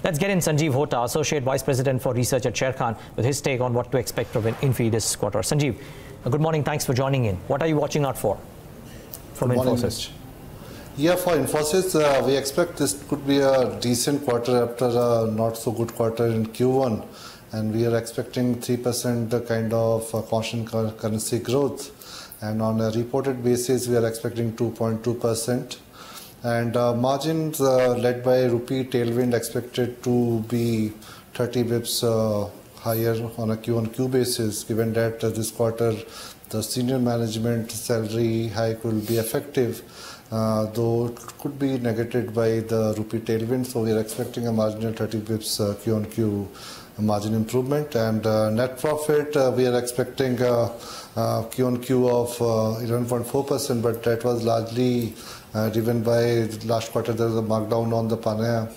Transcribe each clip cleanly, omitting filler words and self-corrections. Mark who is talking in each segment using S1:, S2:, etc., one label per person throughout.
S1: Let's get in Sanjeev Hota, Associate Vice President for Research at Sharekhan, with his take on what to expect from Infy this quarter. Sanjeev, good morning. Thanks for joining in. What are you watching out for from Infosys?
S2: Yeah, for Infosys, we expect this could be a decent quarter after a not so good quarter in Q1. And we are expecting 3% kind of constant currency growth. And on a reported basis, we are expecting 2.2%. And margins led by rupee tailwind expected to be 30 bips higher on a Q-on-Q basis, given that this quarter the senior management salary hike will be effective, though it could be negated by the rupee tailwind. So we are expecting a marginal 30 bips Q-on-Q margin improvement. And net profit, we are expecting Q-on-Q of 11.4%, but that was largely driven by last quarter. There was a markdown on the Panaya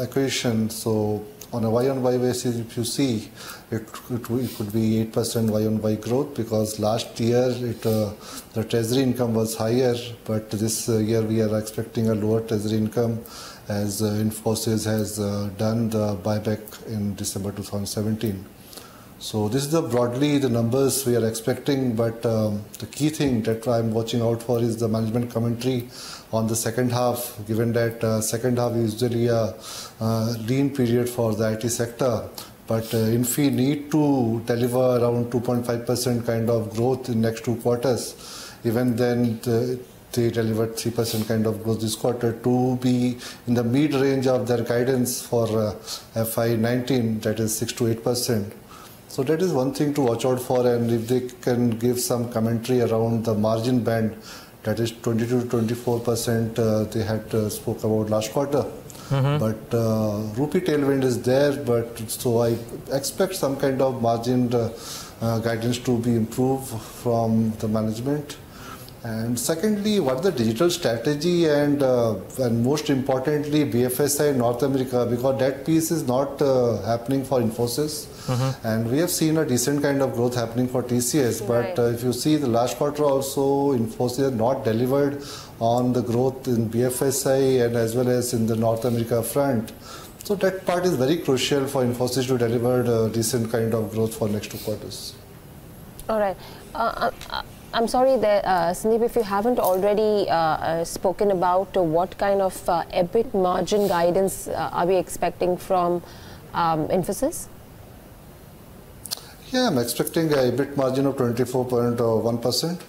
S2: acquisition. So on a Y-on-Y basis, if you see, it could be 8% Y-on-Y growth, because last year the treasury income was higher, but this year we are expecting a lower treasury income as Infosys has done the buyback in December 2017. So this is broadly the numbers we are expecting, but the key thing that I'm watching out for is the management commentary on the second half, given that second half is usually a lean period for the IT sector. But Infy need to deliver around 2.5% kind of growth in next 2 quarters. Even then, they delivered 3% kind of growth this quarter to be in the mid-range of their guidance for FY19, that is 6 to 8%. So that is one thing to watch out for, and if they can give some commentary around the margin band, that is 22 to 24% they had spoke about last quarter. But rupee tailwind is there, but so I expect some kind of margin guidance to be improved from the management. And secondly, what the digital strategy and most importantly BFSI North America, because that piece is not happening for Infosys. And we have seen a decent kind of growth happening for TCS. But if you see the last quarter also, Infosys has not delivered on the growth in BFSI and as well as in the North America front. So that part is very crucial for Infosys to deliver a decent kind of growth for next 2 quarters.
S3: All right. I'm sorry, Sandeep, if you haven't already spoken about what kind of EBIT margin guidance are we expecting from Infosys?
S2: Yeah, I'm expecting a EBIT margin of 24.1%.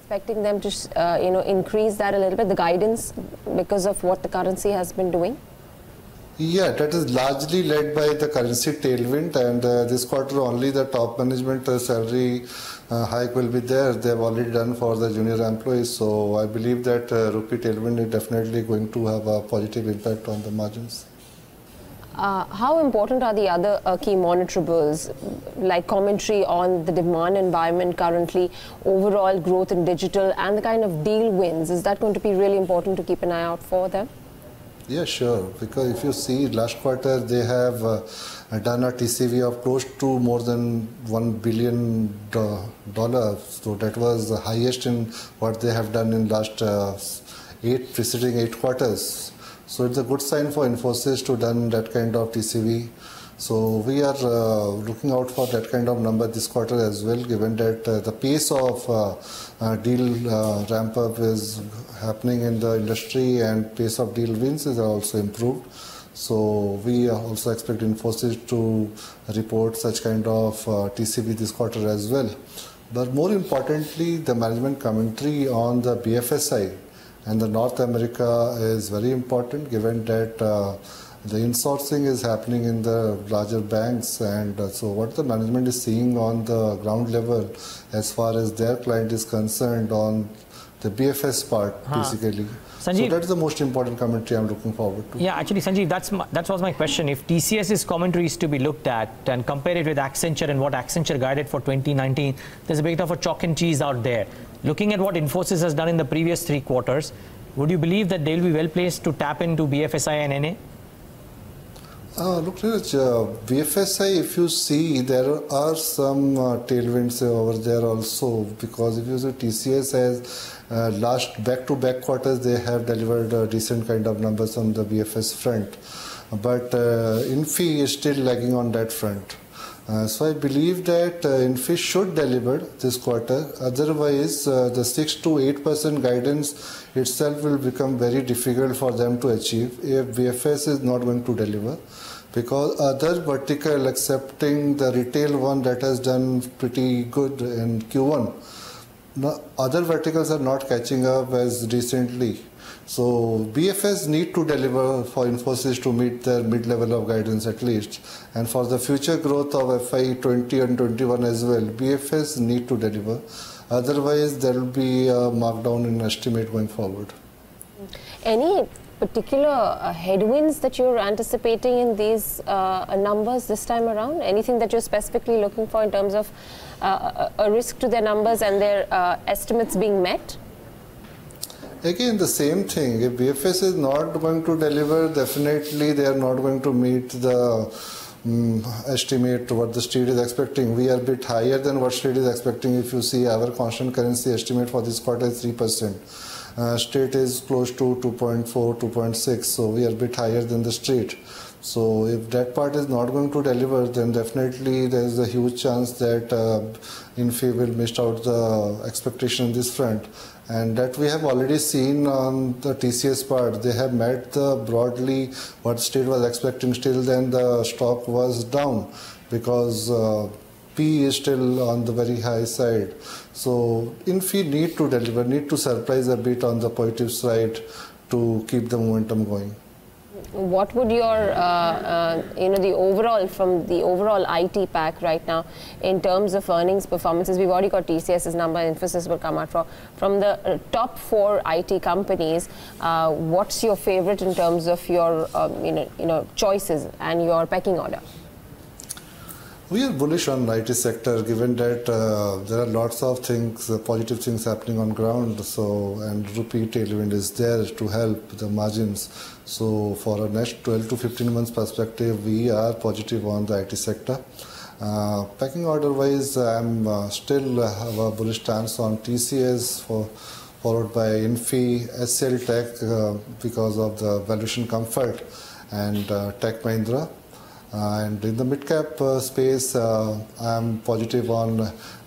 S3: Expecting them to increase that a little bit, the guidance, because of what the currency has been doing?
S2: Yeah, that is largely led by the currency tailwind, and this quarter only the top management salary hike will be there. They have already done for the junior employees, so I believe that rupee tailwind is definitely going to have a positive impact on the margins.
S3: How important are the other key monitorables, like commentary on the demand environment currently, overall growth in digital, and the kind of deal wins? Is that going to be really important to keep an eye out for them?
S2: Yeah, sure. Because if you see last quarter, they have done a TCV of close to more than $1 billion. So that was the highest in what they have done in last preceding 8 quarters. So it's a good sign for Infosys to done that kind of TCV. So we are looking out for that kind of number this quarter as well, given that the pace of deal ramp up is happening in the industry and pace of deal wins is also improved. So we also expect Infosys to report such kind of TCV this quarter as well. But more importantly, the management commentary on the BFSI and the North America is very important, given that the insourcing is happening in the larger banks, and so what the management is seeing on the ground level as far as their client is concerned on the BFS part, basically. Sanjeev, so that's the most important commentary I'm looking forward to.
S1: Yeah, actually, Sanjeev, that was my question. If TCS's commentary is to be looked at and compare it with Accenture and what Accenture guided for 2019, there's a bit of a chalk and cheese out there. Looking at what Infosys has done in the previous 3 quarters, would you believe that they'll be well placed to tap into BFSI and NA?
S2: Look, BFSI, if you see, there are some tailwinds over there also, because if you see TCS has last back-to-back quarters, they have delivered decent kind of numbers on the BFS front. but Infy is still lagging on that front. So I believe that Infy should deliver this quarter. Otherwise, the 6 to 8% guidance itself will become very difficult for them to achieve if BFS is not going to deliver. Because other vertical, excepting the retail one that has done pretty good in Q1, other verticals are not catching up as recently. So BFS need to deliver for Infosys to meet their mid-level of guidance at least. And for the future growth of FY 20 and 21 as well, BFS need to deliver. Otherwise, there will be a markdown in estimate going forward.
S3: Any particular headwinds that you're anticipating in these numbers this time around? Anything that you're specifically looking for in terms of a risk to their numbers and their estimates being met?
S2: Again, the same thing. If BFS is not going to deliver, definitely they are not going to meet the estimate what the street is expecting. We are a bit higher than what street is expecting. If you see our constant currency estimate for this quarter is 3%. Street is close to 2.4, 2.6. So we are a bit higher than the street. So if that part is not going to deliver, then definitely there is a huge chance that Infy will miss out the expectation on this front. And that we have already seen on the TCS part. They have met the broadly what state was expecting. Still then the stock was down because P is still on the very high side. So Infy need to deliver, need to surprise a bit on the positive side to keep the momentum going.
S3: What would your, the overall, from the overall IT pack right now, in terms of earnings performances, we've already got TCS's number, Infosys will come out from the top 4 IT companies. What's your favorite in terms of your, choices and your pecking order?
S2: We are bullish on IT sector, given that there are lots of things, positive things happening on ground. So, and rupee tailwind is there to help the margins. So, for a next 12 to 15 months perspective, we are positive on the IT sector. Pecking order wise, I'm still have a bullish stance on TCS, followed by Infy, SL Tech because of the valuation comfort, and Tech Mahindra. And in the mid-cap space, I'm positive on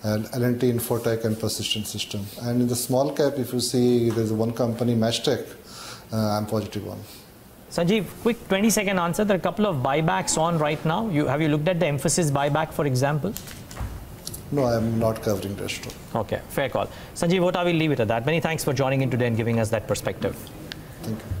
S2: L&T, Infotech and Persistent System. And in the small cap, if you see there's one company, Mashtec, I'm positive on.
S1: Sanjeev, quick 20-second answer. There are a couple of buybacks on right now. Have you looked at the Infosys buyback, for example?
S2: No, I'm not covering that stock.
S1: Okay, fair call. Sanjeev Hota, we'll leave it at that. Many thanks for joining in today and giving us that perspective.
S2: Thank you.